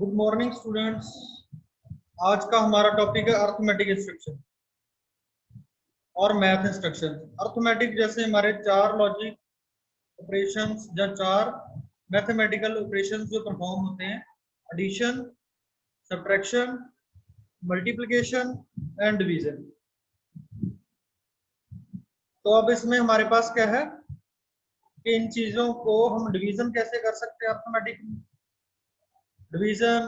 Good morning students. आज का हमारा टॉपिक है अर्थमेटिक इंस्ट्रक्शन और मैथ इंस्ट्रक्शन। अर्थमेटिक जैसे हमारे चार लॉजिक ऑपरेशंस या चार मैथमेटिकल ऑपरेशंस जो परफॉर्म होते हैं, addition, subtraction, multiplication and division. तो अब इसमें हमारे पास क्या है कि इन चीजों को हम डिवीजन कैसे कर सकते हैं। अर्थमेटिक डिवीजन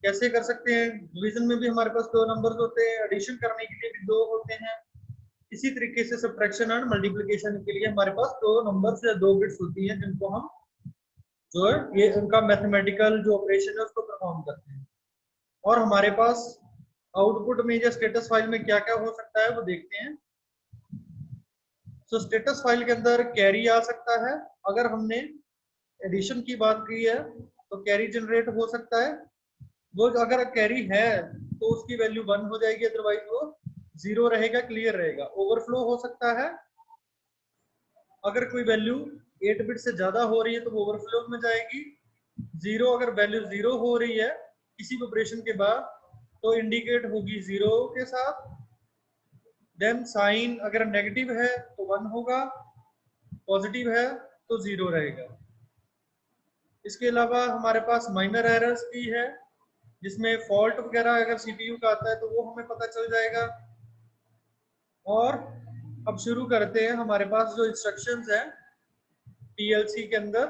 कैसे कर सकते हैं। डिवीजन में भी हमारे पास दो नंबर्स होते हैं, एडिशन करने के लिए भी दो होते हैं। इसी तरीके से सब्ट्रैक्शन एंड मल्टीप्लिकेशन के लिए हमारे पास दो नंबर्स या दो बिट्स होती हैं, जिनको हम जो है ये उनका मैथमेटिकल जो ऑपरेशन है उसको परफॉर्म करते हैं। और हमारे पास आउटपुट में या स्टेटस फाइल में क्या क्या हो सकता है वो देखते हैं। तो स्टेटस फाइल के अंदर कैरी आ सकता है। अगर हमने एडिशन की बात की है तो कैरी जनरेट हो सकता है। वो अगर कैरी है तो उसकी वैल्यू 1 हो जाएगी, अदरवाइज वो 0 रहेगा, क्लियर रहेगा। ओवरफ्लो हो सकता है। अगर कोई वैल्यू 8 बिट से ज्यादा हो रही है तो वो ओवरफ्लो में जाएगी। 0 अगर वैल्यू 0 हो रही है किसी ऑपरेशन के बाद तो इंडिकेट होगी 0 के साथ। देन साइन अगर नेगेटिव है तो 1 होगा, पॉजिटिव है तो 0 रहेगा। इसके अलावा हमारे पास माइनर एरर्स भी है, जिसमें फॉल्ट वगैरह अगर सीपीयू का आता है तो वो हमें पता चल जाएगा। और अब शुरू करते हैं। हमारे पास जो इंस्ट्रक्शंस हैं पीएलसी के अंदर,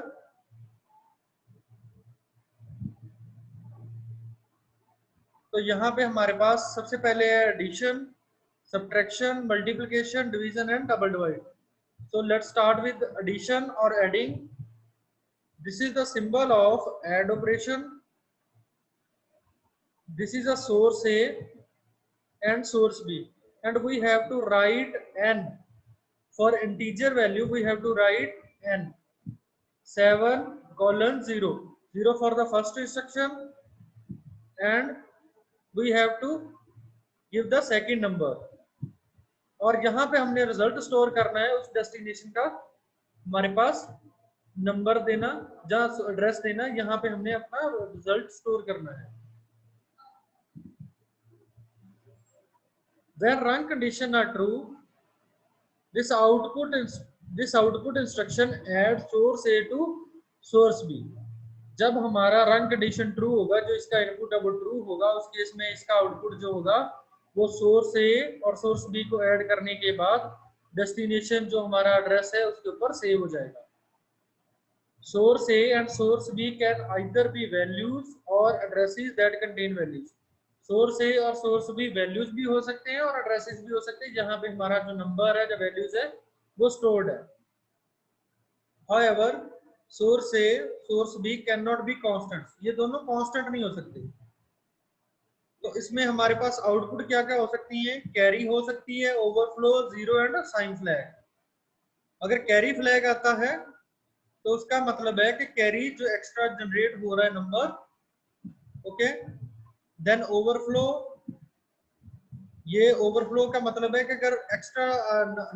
तो यहाँ पे हमारे पास सबसे पहले है addition, subtraction, multiplication, division and double divide. So let's start with addition और adding. This is the symbol of add operation. This is a source A and source B, and we have to write n. For integer value we have to write n 7 colon 0 0 for the first instruction, and we have to give the second number। और यहाँ पे हमने result store करना है उस destination का। हमारे पास number देना, जहाँ एड्रेस देना, यहाँ पे हमने अपना रिजल्ट स्टोर करना है। When run condition are true, this output instruction add source A to source B। जब हमारा रन कंडीशन ट्रू होगा, जो इसका इनपुट है वो ट्रू होगा, उस केस में इसका आउटपुट जो होगा वो सोर्स ए और सोर्स बी को ऐड करने के बाद डेस्टिनेशन जो हमारा एड्रेस है उसके ऊपर सेव हो जाएगा। Source A and source B can either be values और addresses that contain values. Source A और सोर्स बी वैल्यूज भी हो सकते हैं और एड्रेसेस भी हो सकते हैं, जहां पे हमारा जो नंबर है, जो वैल्यूज है वो स्टोर्ड है। However, source A source B can not be constant. ये दोनों कांस्टेंट नहीं हो सकते। तो इसमें हमारे पास आउटपुट क्या क्या हो सकती है। कैरी हो सकती है, ओवरफ्लो, 0 एंड साइन फ्लैग। अगर कैरी फ्लैग आता है तो उसका मतलब है कि कैरी जो एक्स्ट्रा जनरेट हो रहा है नंबर, ओके। देन ओवरफ्लो, ये ओवरफ्लो का मतलब है कि अगर एक्स्ट्रा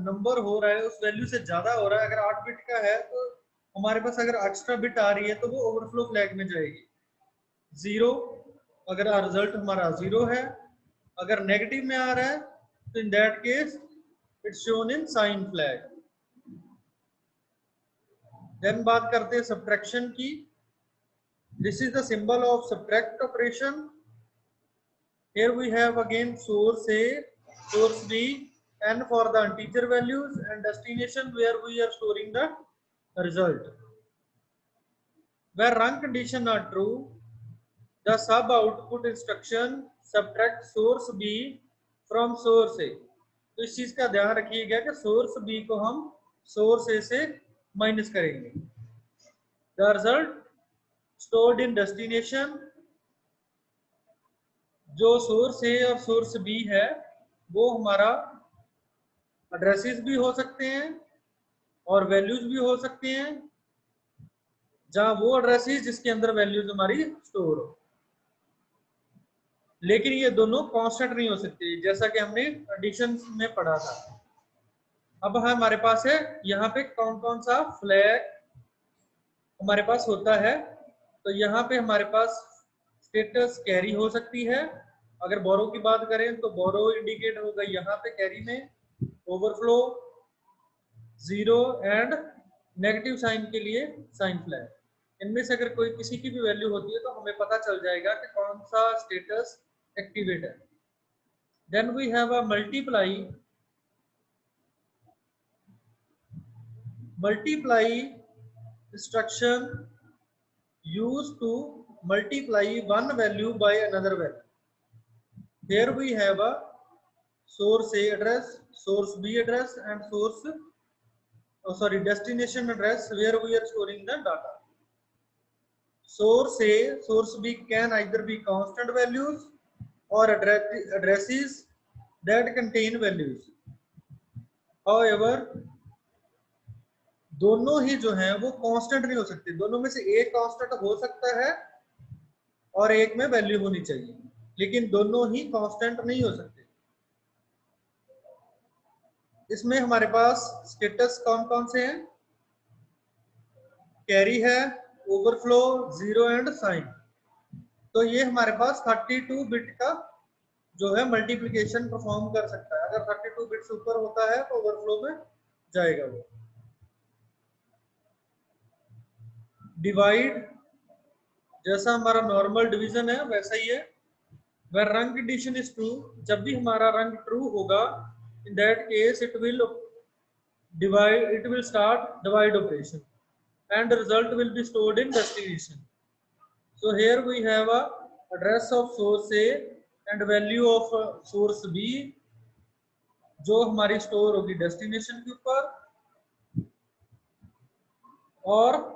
नंबर हो रहा है, उस वैल्यू से ज्यादा हो रहा है, अगर 8 बिट का है तो हमारे पास अगर एक्स्ट्रा बिट आ रही है तो वो ओवरफ्लो फ्लैग में जाएगी। 0 अगर रिजल्ट हमारा 0 है। अगर नेगेटिव में आ रहा है तो in that case it's shown in sign flag. Then बात करते हैं सब्ट्रैक्शन की। This is the symbol of subtract operation. Here we have again source A, source B, n for the integer values, and destination where we are storing the result. Where run condition are true, the sub output instruction subtract source B from source A। तो इस चीज का ध्यान रखिएगा कि source B को हम source A से माइनस करेंगे। The result stored in destination, जो सोर्स ए और सोर्स बी है वो हमारा एड्रेसेस भी हो सकते हैं और वैल्यूज भी हो सकते हैं, जहां वो एड्रेसेस जिसके अंदर वैल्यूज हमारी स्टोर हो। लेकिन ये दोनों कांस्टेंट नहीं हो सकते, जैसा कि हमने एडिशन में पढ़ा था। अब हमारे पास है यहाँ पे कौन कौन सा फ्लैग हमारे पास होता है। तो यहाँ पे हमारे पास स्टेटस कैरी हो सकती है। अगर बोरो की बात करें तो बोरो इंडिकेट होगा यहाँ पे कैरी में, overflow, zero and negative sign के लिए साइन फ्लैग। इनमें से अगर कोई किसी की भी वैल्यू होती है तो हमें पता चल जाएगा कि कौन सा स्टेटस एक्टिवेट है। Then we have a multiply instruction used to multiply one value by another value. Here we have a source A address, source B address, and destination address where we are storing the data. Source A, source B can either be constant values or addresses that contain values. However, दोनों ही जो हैं वो constant नहीं हो सकते, दोनों में से एक कांस्टेंट हो सकता है और एक में वैल्यू होनी चाहिए, लेकिन दोनों ही कांस्टेंट नहीं हो सकते। इसमें हमारे पास स्टेटस कौन कौन से हैं? कैरी है, ओवरफ्लो, जीरो एंड साइन। तो ये हमारे पास 32 बिट का जो है मल्टीप्लिकेशन परफॉर्म कर सकता है। अगर 32 बिट से ऊपर होता है तो ओवरफ्लो में जाएगा वो। डिवाइड जैसा हमारा नॉर्मल डिवीजन है वैसा ही है। When rung condition is true, जब भी हमारा रंग ट्रू होगा, in that case it will start divide operation and the result will be stored in destination. So here we have a address of source A and value of source B जो हमारी store होगी destination के ऊपर, और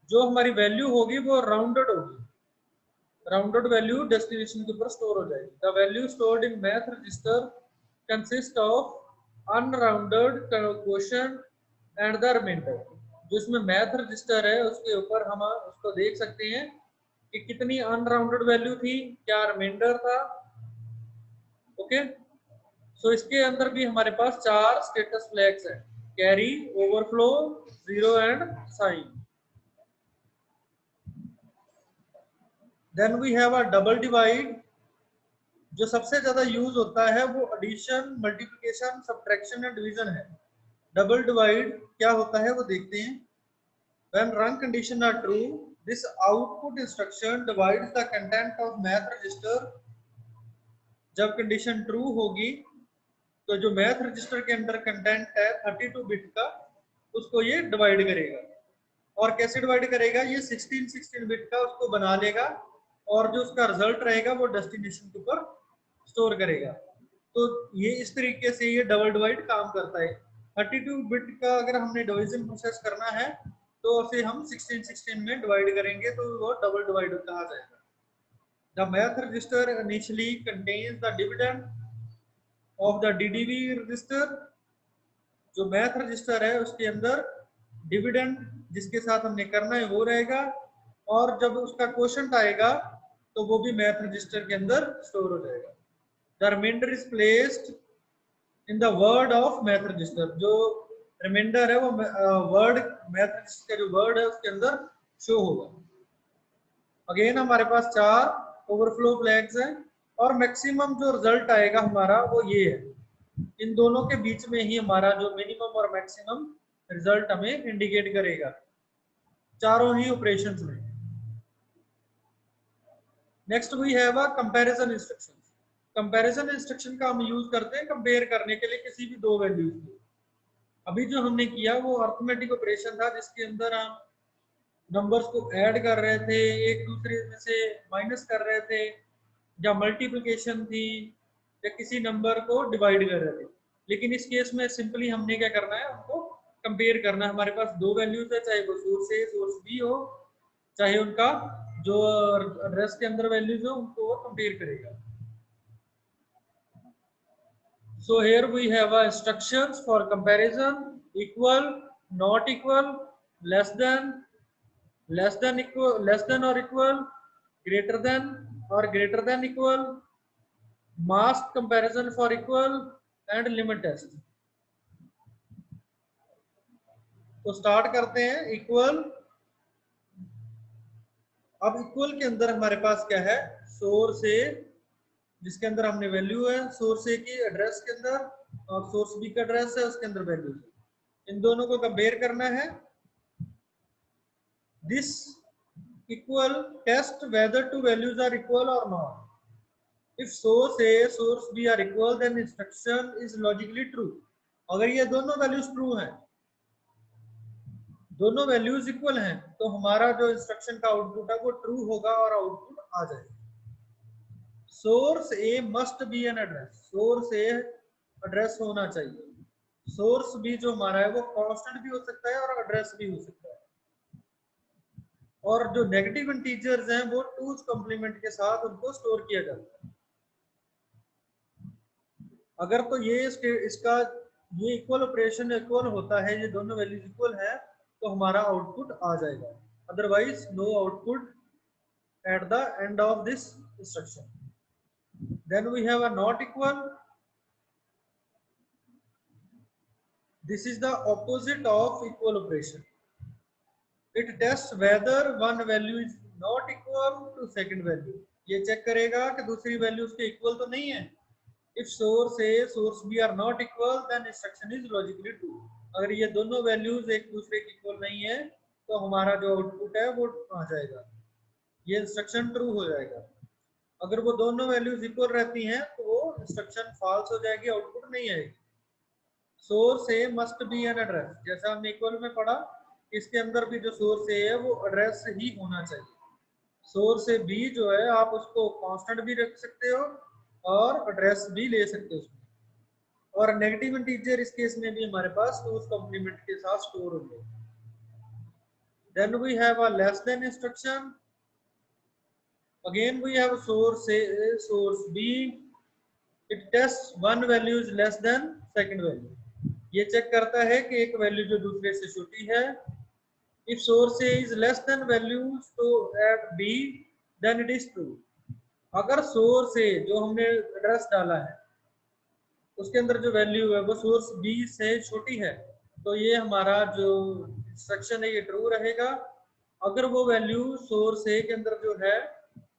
जो हमारी value होगी वो राउंडेड होगी, राउंडेड वैल्यू डेस्टिनेशन के ऊपर स्टोर हो जाएगी। The value stored in math register consist of unrounded quotient and the remainder. जो इसमें मैथ रजिस्टर है उसके ऊपर हम उसको देख सकते हैं कि कितनी अनराउंडेड वैल्यू थी, क्या रिमाइंडर था। ओके, सो इसके अंदर भी हमारे पास 4 स्टेटस फ्लैग्स हैं, carry, overflow, zero and sign. Then we have a double divide. जो सबसे ज्यादा यूज होता है वो addition, multiplication, subtraction and division है। डबल डिवाइड क्या होता है वो देखते हैं। When rung condition are true, this output instruction divides the content of math register। जब कंडीशन ट्रू होगी तो जो मैथ रजिस्टर के अंदर कंटेंट है 32 बिट का, उसको ये डिवाइड करेगा। और कैसे डिवाइड करेगा? ये 16 बिट का उसको बना लेगा और जो उसका रिजल्ट रहेगा वो डेस्टिनेशन के ऊपर स्टोर करेगा। तो ये इस तरीके से ये डबल डिवाइड काम करता है। 32 बिट का अगर हमने डिवीजन प्रोसेस करना है तो उसे हम 16 में डिवाइड करेंगे तो वो डबल डिवाइड कहा जाएगा। The math register initially contains the dividend of the DDV register। जो मैथ रजिस्टर है उसके अंदर डिविडेंड जिसके साथ हमने करना है वो रहेगा, और जब उसका क्वोशंट आएगा तो वो भी मैथ रजिस्टर के अंदर स्टोर हो जाएगा। The remainder is placed in the word of math register. जो रिमाइंडर है वो वर्ड मैथ रजिस्टर का जो वर्ड है उसके अंदर शो होगा। अगेन हमारे पास 4 ओवरफ्लो फ्लैग्स हैं और मैक्सिमम जो रिजल्ट आएगा हमारा वो ये है। इन दोनों के बीच में ही हमारा जो मिनिमम और मैक्सिमम रिजल्ट हमें इंडिकेट करेगा चारों ही ऑपरेशंस में। Next we have a comparison instruction. Comparison instruction का हम यूज करते हैं कंपेयर करने के लिए किसी भी दो वैल्यूज को। अभी जो हमने किया वो अर्थमेटिक ऑपरेशन था जिसके अंदर हम नंबर्स को ऐड कर रहे थे, एक दूसरे में से माइनस कर रहे थे, या मल्टीप्लिकेशन थी, या किसी नंबर को डिवाइड कर रहे थे। लेकिन इस केस में सिंपली हमने क्या करना है, उनको कंपेयर करना है। हमारे पास दो वैल्यूज है, चाहे वो सोर्स ए सोर्स बी हो, चाहे उनका जो एड्रेस के अंदर वैल्यूज हो उनको वो कंपेयर करेगा। So here we have instructions for comparison: equal, not equal, less than equal, less than or equal, greater than or greater than equal, masked comparison for equal, and limit test। तो start करते हैं। Equal अब equal के अंदर हमारे पास क्या है, source ए जिसके अंदर हमने वैल्यू है, सोर्स ए की एड्रेस के अंदर, और सोर्स बी का एड्रेस है उसके अंदर वैल्यू है, इन दोनों को कंपेयर करना है। This equal test whether two values are equal और not. If source A source B are equal then instruction is logically true. अगर ये दोनों वैल्यूज ट्रू हैं, दोनों वैल्यूज इक्वल हैं, तो हमारा जो इंस्ट्रक्शन का आउटपुट है वो ट्रू होगा और आउटपुट आ जाएगा। Source A must be an address, source A address होना चाहिए। सोर्स बी जो हमारा है वो कांस्टेंट भी हो सकता है और एड्रेस भी हो सकता है। और जो नेगेटिव इंटीजर्स हैं वो टूज कॉम्प्लीमेंट के साथ उनको स्टोर किया जाता है। अगर तो ये इसका ये इक्वल ऑपरेशन इक्वल होता है, ये दोनों वैल्यूज इक्वल है, तो हमारा आउटपुट आ जाएगा, otherwise no output at the end of this instruction. Then we have a not equal. This is the opposite of equal operation. It tests whether one value is not equal to second value. ये check करेगा कि दूसरी value उसके equal तो नहीं है। If source A source B are not equal, then instruction is logically true. अगर ये दोनों वैल्यूज एक दूसरे के इक्वल नहीं है, तो हमारा जो आउटपुट है वो आ जाएगा, ये इंस्ट्रक्शन ट्रू हो जाएगा। अगर वो दोनों वैल्यूज इक्वल रहती हैं तो वो इंस्ट्रक्शन फॉल्स हो जाएगी, आउटपुट नहीं आएगी। Source A must be an address, जैसा हमने इक्वल में पढ़ा, इसके अंदर भी जो सोर्स ए है वो एड्रेस ही होना चाहिए। सोर्स ए बी जो है आप उसको कांस्टेंट भी रख सकते हो और एड्रेस भी ले सकते हो उसमें। और नेगेटिव इंटीजर इस केस में भी हमारे पास टूज कॉम्प्लीमेंट के साथ स्टोर होंगे। Then we have a less than instruction. Again we have source A, source B. It tests one value is less than second value. ये चेक करता है कि एक वैल्यू जो दूसरे से छोटी है। If source A is less than value तो at B, then it is true. अगर source A जो हमने एड्रेस डाला है उसके अंदर जो वैल्यू है वो सोर्स B से छोटी है, तो ये हमारा जो इंस्ट्रक्शन है ये ट्रू रहेगा। अगर वो वैल्यू सोर्स A के अंदर जो है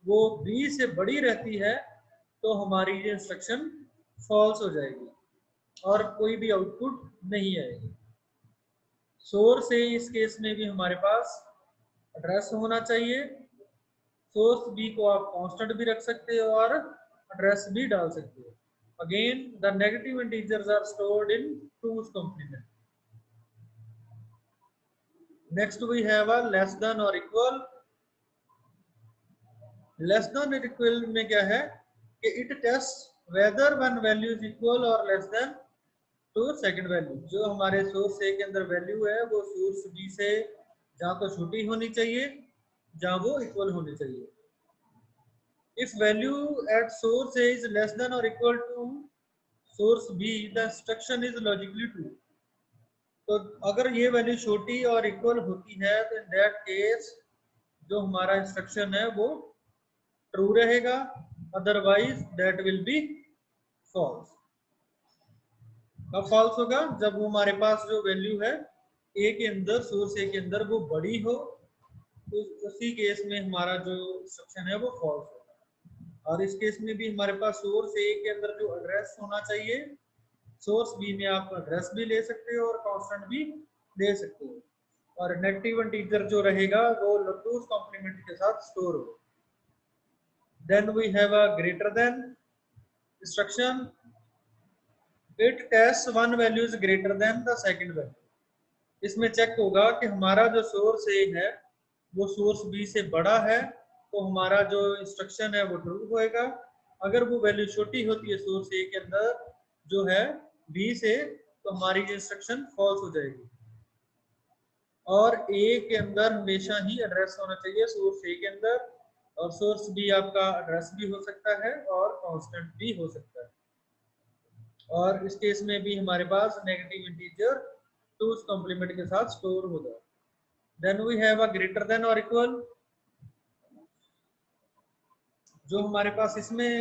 वो B से बड़ी रहती है, तो हमारी ये इंस्ट्रक्शन फॉल्स हो जाएगी और कोई भी आउटपुट नहीं आएगी। सोर्स ए इस केस में भी हमारे पास एड्रेस होना चाहिए। सोर्स B को आप कांस्टेंट भी रख सकते हो और एड्रेस भी डाल सकते हो। Again the negative integers are stored in two's complement. Next we have a less than और इक्वल। लेस देन और इक्वल में क्या है कि it test whether one value is equal और less than to second value. जो हमारे source ए के अंदर वैल्यू है वो सोर्स बी से जहां तो छोटी होनी चाहिए जहां वो इक्वल होनी चाहिए। If value at source A is less than और equal to source B the instruction is logically true. तो अगर ये वैल्यू छोटी और इक्वल होती है तो इन दैट केस जो हमारा इंस्ट्रक्शन है वो ट्रू रहेगा, otherwise that will be false. कब फॉल्स होगा? जब वो हमारे पास जो वैल्यू है ए के अंदर, सोर्स ए के अंदर वो बड़ी हो, तो उसी केस में हमारा जो इंस्ट्रक्शन है वो फॉल्स होगा। और इस केस में भी हमारे पास सोर्स ए के अंदर जो एड्रेस होना चाहिए, सोर्स बी में आप एड्रेस भी ले सकते हो और कांस्टेंट भी ले सकते हो। और नेगेटिव इंटीजर जो रहेगा वो टूज कॉम्प्लीमेंट के साथ स्टोर होगा। Then we have a greater than instruction. It tests one value is greater than the second value. इसमें चेक होगा कि हमारा जो सोर्स ए है वो सोर्स बी से बड़ा है, तो हमारा जो इंस्ट्रक्शन है वो ट्रू होएगा। अगर वो वैल्यू छोटी होती है सोर्स ए के अंदर जो है बी से, तो हमारी इंस्ट्रक्शन फॉल्स हो जाएगी। और ए के अंदर हमेशा ही एड्रेस होना चाहिए सोर्स ए के अंदर, और सोर्स भी आपका एड्रेस भी हो सकता है और कांस्टेंट भी हो सकता है। और इस केस में भी हमारे पास नेगेटिव इंटीजर टूज कॉम्प्लीमेंट के साथ स्टोर होगा। Then we have a greater than और इक्वल। जो हमारे पास इसमें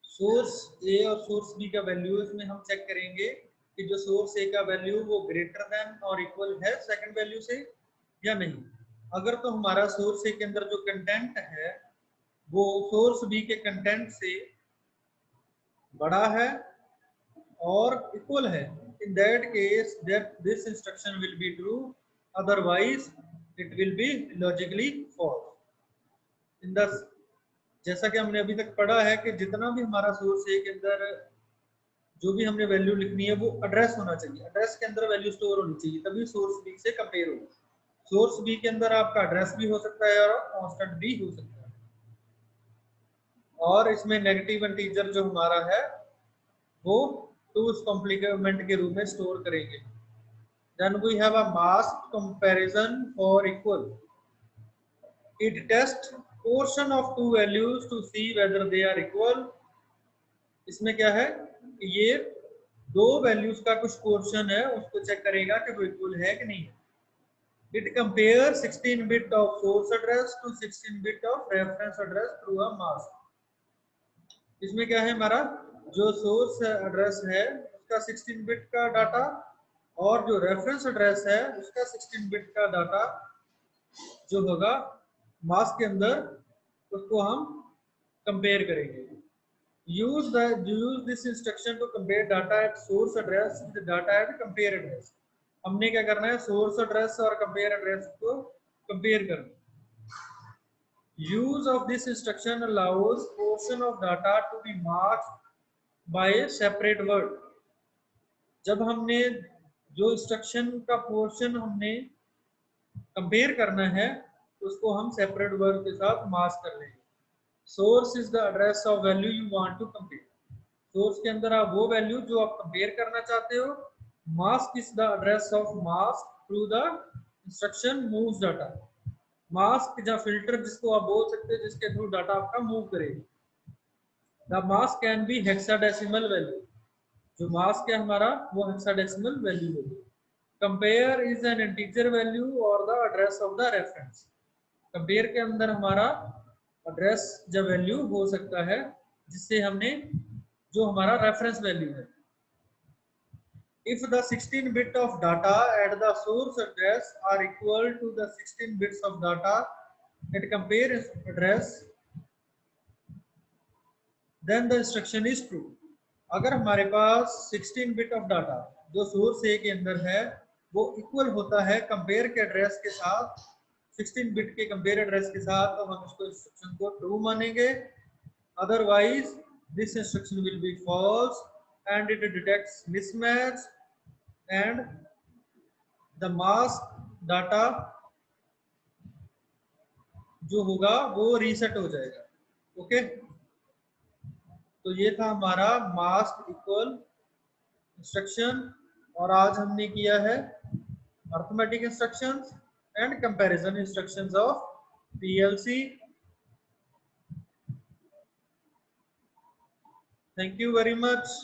सोर्स ए और सोर्स बी का वैल्यू, इसमें हम चेक करेंगे कि जो सोर्स ए का वैल्यू वो ग्रेटर देन और इक्वल है सेकंड वैल्यू से या नहीं। अगर तो हमारा सोर्स ए के अंदर जो कंटेंट है वो सोर्स बी के कंटेंट से बड़ा है और इक्वल है, in that case that this instruction will be true, otherwise it will be logically false. in the जैसा कि हमने अभी तक पढ़ा है कि जितना भी हमारा सोर्स है के अंदर जो भी हमने वैल्यू लिखनी है वो एड्रेस होना चाहिए, एड्रेस के अंदर वैल्यू स्टोर होनी चाहिए, तभी सोर्स बी से कंपेयर होगा। सोर्स बी के अंदर आपका एड्रेस भी हो सकता है और कांस्टेंट भी हो सकता है, और इसमें नेगेटिव इंटीजर जो हमारा है वो टूज कॉम्प्लीमेंट के रूप में स्टोर करेंगे। Then we have a masked comparison for equal. It tests portion of two values to see whether they are equal. इसमें क्या है कि ये दो वैल्यूज का कुछ पोर्शन है उसको चेक करेगा कि वो इक्वल है कि नहीं है। It compares 16 bit of source address to 16 bit of reference address through a mask. इसमें क्या है हमारा जो सोर्स एड्रेस है उसका 16 बिट का डाटा और जो रेफरेंस एड्रेस है उसका 16 बिट का डाटा जो होगा मास्क के अंदर उसको हम कंपेयर करेंगे। Use this instruction to compare data at source address with data at compare address. हमने क्या करना है, सोर्स एड्रेस और कंपेयर एड्रेस को कंपेयर करना। Use of this instruction allows portion of data to be marked by a separate word. जब हमने जो इंस्ट्रक्शन का पोर्शन हमने कंपेयर करना है उसको हम सेपरेट वर्ड के साथ मार्क कर लेंगे। Source is the address of value you want to compare. Source के अंदर आप वो वैल्यू जो आप कंपेयर करना चाहते हो। Mask is the address of mask through the instruction moves data. Mask या फिल्टर जिसको आप बोल सकते हैं जिसके थ्रू डाटा आपका मूव करेगा। The mask can be hexadecimal value. जो मास्क है हमारा वो हेक्साडेसिमल वैल्यू होगी। Compare is an integer value और the address of the reference. Compare के अंदर हमारा एड्रेस या वैल्यू हो सकता है जिससे हमने जो हमारा रेफरेंस वैल्यू है। If the 16 bit of data at the source address are equal to the 16 bits of data at compare address, then the instruction is true. अगर हमारे पास 16 बिट ऑफ डाटा जो सोर्स ए के अंदर है वो इक्वल होता है कंपेयर के एड्रेस के साथ, 16 बिट के कंपेयर एड्रेस के साथ, तो हम इसको इंस्ट्रक्शन को ट्रू मानेंगे। Otherwise this instruction will be false and it detects mismatch and the mask data जो होगा वो रीसेट हो जाएगा। ओके, तो ये था हमारा मास्क इक्वल इंस्ट्रक्शन, और आज हमने किया है arithmetic instructions and comparison instructions of PLC। Thank you very much.